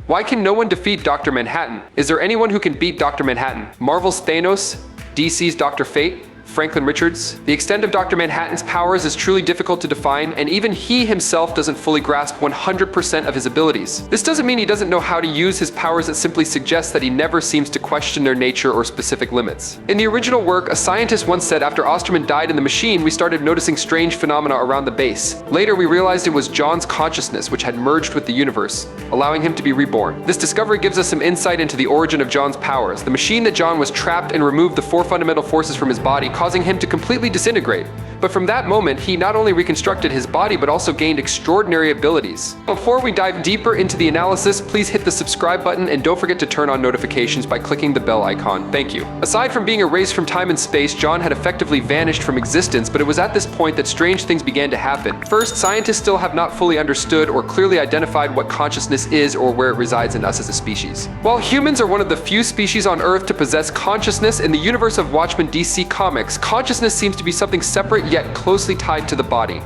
Why can no one defeat Dr. Manhattan? Is there anyone who can beat Dr. Manhattan? Marvel's Thanos? DC's Dr. Fate? Franklin Richards? The extent of Dr. Manhattan's powers is truly difficult to define, and even he himself doesn't fully grasp 100% of his abilities. This doesn't mean he doesn't know how to use his powers, it simply suggests that he never seems to question their nature or specific limits. In the original work, a scientist once said after Osterman died in the machine, we started noticing strange phenomena around the base. Later, we realized it was John's consciousness which had merged with the universe, allowing him to be reborn. This discovery gives us some insight into the origin of John's powers. The machine that John was trapped and removed the 4 fundamental forces from his body, causing him to completely disintegrate. But from that moment, he not only reconstructed his body, but also gained extraordinary abilities. Before we dive deeper into the analysis, please hit the subscribe button and don't forget to turn on notifications by clicking the bell icon. Thank you. Aside from being erased from time and space, John had effectively vanished from existence, but it was at this point that strange things began to happen. First, scientists still have not fully understood or clearly identified what consciousness is or where it resides in us as a species. While humans are one of the few species on Earth to possess consciousness, in the universe of Watchmen DC Comics, consciousness seems to be something separate yet closely tied to the body.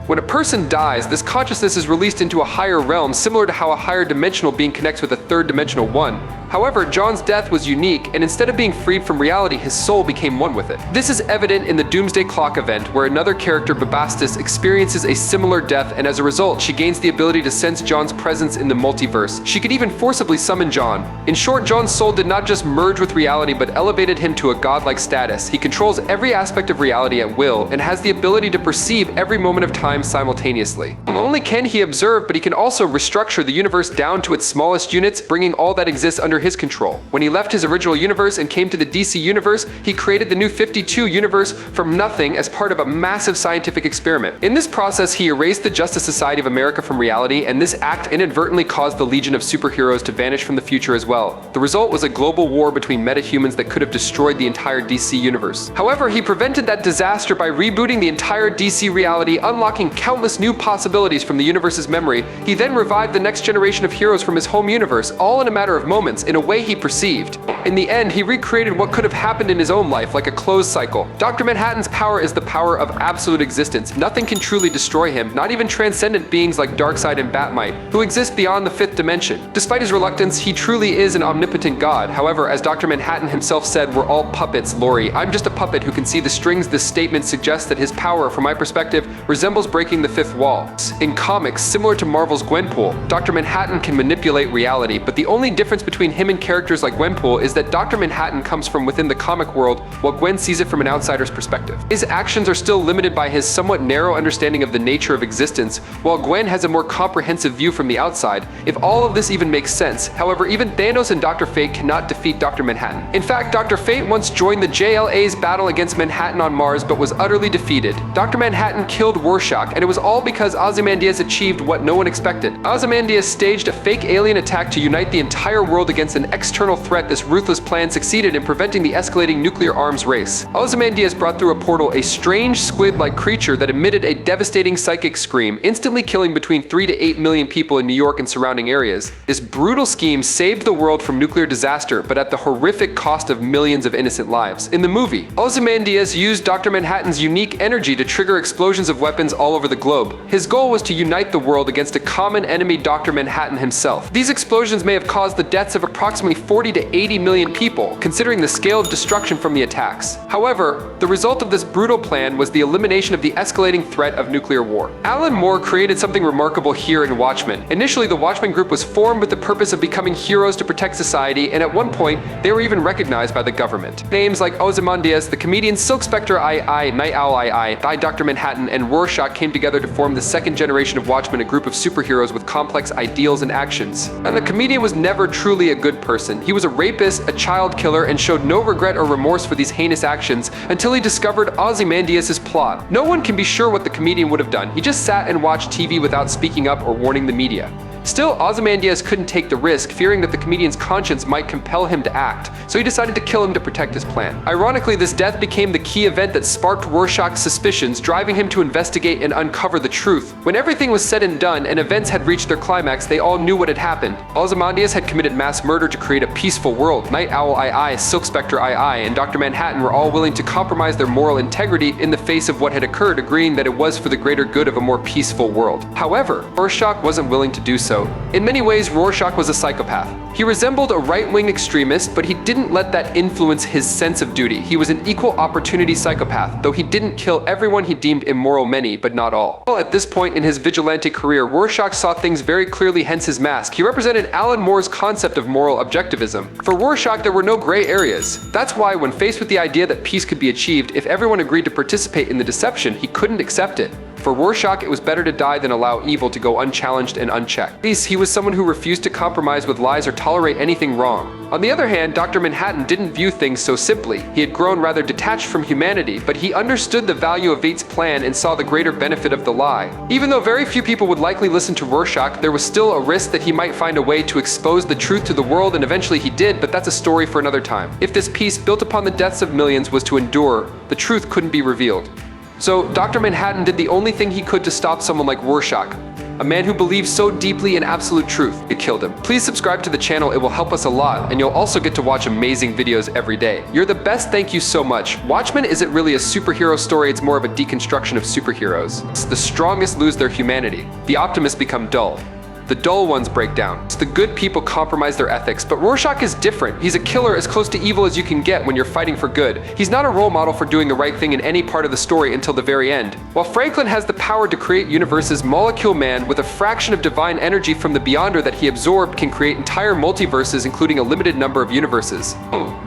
When a person dies, this consciousness is released into a higher realm, similar to how a higher dimensional being connects with a third dimensional one. However, John's death was unique, and instead of being freed from reality, his soul became one with it. This is evident in the Doomsday Clock event, where another character, Bubastis, experiences a similar death, and as a result, she gains the ability to sense John's presence in the multiverse. She could even forcibly summon John. In short, John's soul did not just merge with reality, but elevated him to a godlike status. He controls every aspect of reality at will, and has the ability to perceive every moment of time simultaneously. Not only can he observe, but he can also restructure the universe down to its smallest units, bringing all that exists under his control. When he left his original universe and came to the DC universe, he created the new 52 universe from nothing as part of a massive scientific experiment. In this process, he erased the Justice Society of America from reality, and this act inadvertently caused the Legion of Superheroes to vanish from the future as well. The result was a global war between metahumans that could have destroyed the entire DC universe. However, he prevented that disaster by rebooting the entire DC reality, unlocking countless new possibilities from the universe's memory. He then revived the next generation of heroes from his home universe, all in a matter of moments, in a way he perceived. In the end, he recreated what could have happened in his own life, like a closed cycle. Dr. Manhattan's power is the power of absolute existence. Nothing can truly destroy him, not even transcendent beings like Darkseid and Batmite, who exist beyond the 5th dimension. Despite his reluctance, he truly is an omnipotent god. However, as Dr. Manhattan himself said, we're all puppets, Lori. I'm just a puppet who can see the strings. This statement suggests that his power, from my perspective, resembles breaking the 5th wall. In comics, similar to Marvel's Gwenpool, Dr. Manhattan can manipulate reality, but the only difference between him and characters like Gwenpool is that Dr. Manhattan comes from within the comic world, while Gwen sees it from an outsider's perspective. His actions are still limited by his somewhat narrow understanding of the nature of existence, while Gwen has a more comprehensive view from the outside, if all of this even makes sense. However, even Thanos and Dr. Fate cannot defeat Dr. Manhattan. In fact, Dr. Fate once joined the JLA's battle against Manhattan on Mars, but was utterly defeated. Dr. Manhattan killed Rorschach, and it was all because Ozymandias achieved what no one expected. Ozymandias staged a fake alien attack to unite the entire world against an external threat. This ruthless plan succeeded in preventing the escalating nuclear arms race. Ozymandias brought through a portal a strange squid-like creature that emitted a devastating psychic scream, instantly killing between 3 to 8 million people in New York and surrounding areas. This brutal scheme saved the world from nuclear disaster, but at the horrific cost of millions of innocent lives. In the movie, Ozymandias used Dr. Manhattan's unique energy to trigger explosions of weapons all over the globe. His goal was to unite the world against a common enemy, Dr. Manhattan himself. These explosions may have caused the deaths of approximately 40 to 80 million people, considering the scale of destruction from the attacks. However, the result of this brutal plan was the elimination of the escalating threat of nuclear war. Alan Moore created something remarkable here in Watchmen. Initially, the Watchmen group was formed with the purpose of becoming heroes to protect society, and at one point, they were even recognized by the government. Names like Ozymandias, the comedian Silk Spectre II, Night Owl II, Dr. Manhattan, and Rorschach came together to form the second generation of Watchmen, a group of superheroes with complex ideals and actions. And the comedian was never truly a good person. He was a rapist, a child killer, and showed no regret or remorse for these heinous actions until he discovered Ozymandias' plot. No one can be sure what the comedian would have done. He just sat and watched TV without speaking up or warning the media. Still, Ozymandias couldn't take the risk, fearing that the comedian's conscience might compel him to act, so he decided to kill him to protect his plan. Ironically, this death became the key event that sparked Rorschach's suspicions, driving him to investigate and uncover the truth. When everything was said and done, and events had reached their climax, they all knew what had happened. Ozymandias had committed mass murder to create a peaceful world. Night Owl II, Silk Spectre II, and Dr. Manhattan were all willing to compromise their moral integrity in the face of what had occurred, agreeing that it was for the greater good of a more peaceful world. However, Rorschach wasn't willing to do so. so. In many ways, Rorschach was a psychopath. He resembled a right-wing extremist, but he didn't let that influence his sense of duty. He was an equal opportunity psychopath, though he didn't kill everyone he deemed immoral, many, but not all. At this point in his vigilante career, Rorschach saw things very clearly, hence his mask. He represented Alan Moore's concept of moral objectivism. For Rorschach, there were no gray areas. That's why, when faced with the idea that peace could be achieved if everyone agreed to participate in the deception, he couldn't accept it. For Rorschach, it was better to die than allow evil to go unchallenged and unchecked. At least, he was someone who refused to compromise with lies or tolerate anything wrong. On the other hand, Dr. Manhattan didn't view things so simply. He had grown rather detached from humanity, but he understood the value of Vate's plan and saw the greater benefit of the lie. Even though very few people would likely listen to Rorschach, there was still a risk that he might find a way to expose the truth to the world, and eventually he did, but that's a story for another time. If this peace, built upon the deaths of millions, was to endure, the truth couldn't be revealed. So, Dr. Manhattan did the only thing he could to stop someone like Rorschach, a man who believed so deeply in absolute truth. It killed him. Please subscribe to the channel, it will help us a lot, and you'll also get to watch amazing videos every day. You're the best, thank you so much. Watchmen isn't really a superhero story, it's more of a deconstruction of superheroes. The strongest lose their humanity. The optimists become dull. The dull ones break down. The good people compromise their ethics, but Rorschach is different. He's a killer as close to evil as you can get when you're fighting for good. He's not a role model for doing the right thing in any part of the story until the very end. While Franklin has the power to create universes, Molecule Man, with a fraction of divine energy from the Beyonder that he absorbed, can create entire multiverses, including a limited number of universes.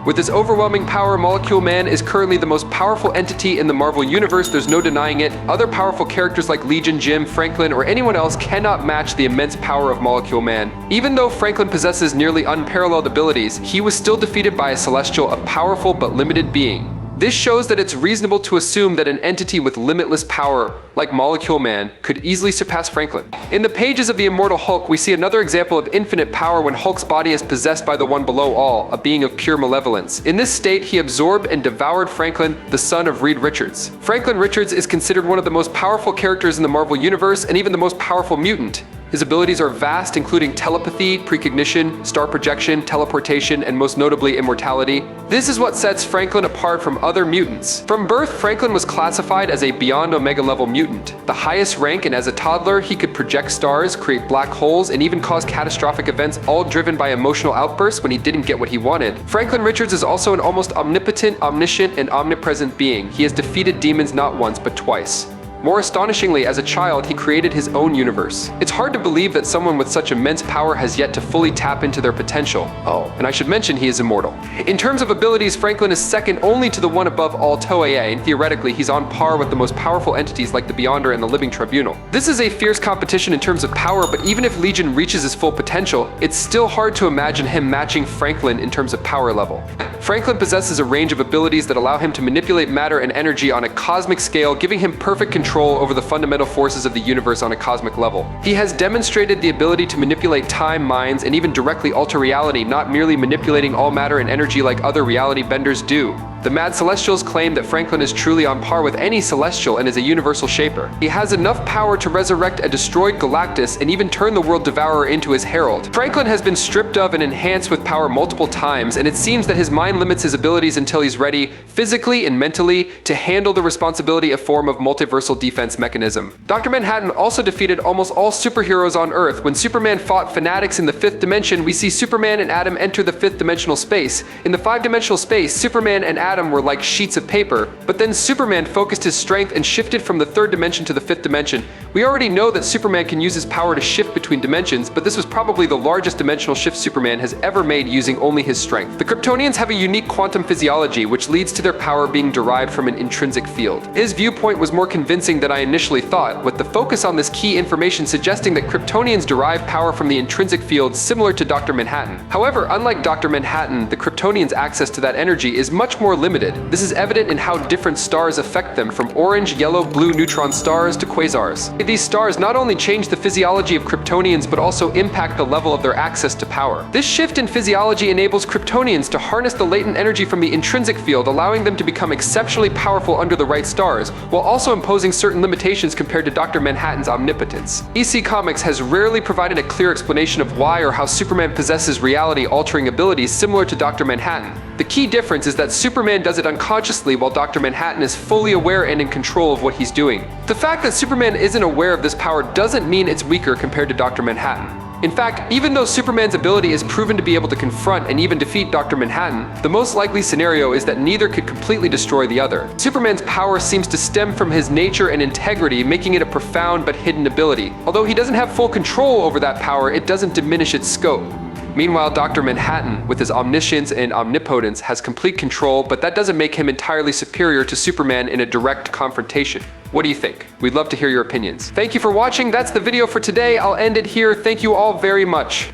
With this overwhelming power, Molecule Man is currently the most powerful entity in the Marvel Universe, there's no denying it. Other powerful characters like Legion, Jim, Franklin, or anyone else cannot match the immense power of Molecule Man. Even though Franklin possesses nearly unparalleled abilities, he was still defeated by a Celestial, a powerful but limited being. This shows that it's reasonable to assume that an entity with limitless power, like Molecule Man, could easily surpass Franklin. In the pages of the Immortal Hulk, we see another example of infinite power when Hulk's body is possessed by the One Below All, a being of pure malevolence. In this state, he absorbed and devoured Franklin, the son of Reed Richards. Franklin Richards is considered one of the most powerful characters in the Marvel Universe and even the most powerful mutant. His abilities are vast, including telepathy, precognition, star projection, teleportation, and most notably immortality. This is what sets Franklin apart from other mutants. From birth, Franklin was classified as a beyond Omega level mutant, the highest rank, and as a toddler, he could project stars, create black holes, and even cause catastrophic events, all driven by emotional outbursts when he didn't get what he wanted. Franklin Richards is also an almost omnipotent, omniscient, and omnipresent being. He has defeated demons not once, but twice. More astonishingly, as a child, he created his own universe. It's hard to believe that someone with such immense power has yet to fully tap into their potential. Oh, and I should mention he is immortal. In terms of abilities, Franklin is second only to the one above all, Toei, and theoretically, he's on par with the most powerful entities like the Beyonder and the Living Tribunal. This is a fierce competition in terms of power, but even if Legion reaches his full potential, it's still hard to imagine him matching Franklin in terms of power level. Franklin possesses a range of abilities that allow him to manipulate matter and energy on a cosmic scale, giving him perfect control over the fundamental forces of the universe on a cosmic level. He has demonstrated the ability to manipulate time, minds, and even directly alter reality, not merely manipulating all matter and energy like other reality benders do. The Mad Celestials claim that Franklin is truly on par with any Celestial and is a universal shaper. He has enough power to resurrect a destroyed Galactus and even turn the World Devourer into his herald. Franklin has been stripped of and enhanced with power multiple times, and it seems that his mind limits his abilities until he's ready, physically and mentally, to handle the responsibility of form of multiversal defense mechanism. Dr. Manhattan also defeated almost all superheroes on Earth. When Superman fought fanatics in the 5th dimension, we see Superman and Atom enter the 5th dimensional space. In the 5-dimensional space, Superman and Atom were like sheets of paper, but then Superman focused his strength and shifted from the 3rd dimension to the 5th dimension. We already know that Superman can use his power to shift between dimensions, but this was probably the largest dimensional shift Superman has ever made using only his strength. The Kryptonians have a unique quantum physiology, which leads to their power being derived from an intrinsic field. His viewpoint was more convincing than I initially thought, with the focus on this key information suggesting that Kryptonians derive power from the intrinsic field similar to Dr. Manhattan. However, unlike Dr. Manhattan, the Kryptonians' access to that energy is much more limited. This is evident in how different stars affect them, from orange, yellow, blue neutron stars to quasars. These stars not only change the physiology of Kryptonians, but also impact the level of their access to power. This shift in physiology enables Kryptonians to harness the latent energy from the intrinsic field, allowing them to become exceptionally powerful under the right stars, while also imposing certain limitations compared to Dr. Manhattan's omnipotence. EC Comics has rarely provided a clear explanation of why or how Superman possesses reality-altering abilities similar to Dr. Manhattan. The key difference is that Superman does it unconsciously, while Dr. Manhattan is fully aware and in control of what he's doing. The fact that Superman isn't aware of this power doesn't mean it's weaker compared to Dr. Manhattan. In fact, even though Superman's ability is proven to be able to confront and even defeat Dr. Manhattan, the most likely scenario is that neither could completely destroy the other. Superman's power seems to stem from his nature and integrity, making it a profound but hidden ability. Although he doesn't have full control over that power, it doesn't diminish its scope. Meanwhile, Dr. Manhattan, with his omniscience and omnipotence, has complete control, but that doesn't make him entirely superior to Superman in a direct confrontation. What do you think? We'd love to hear your opinions. Thank you for watching. That's the video for today. I'll end it here. Thank you all very much.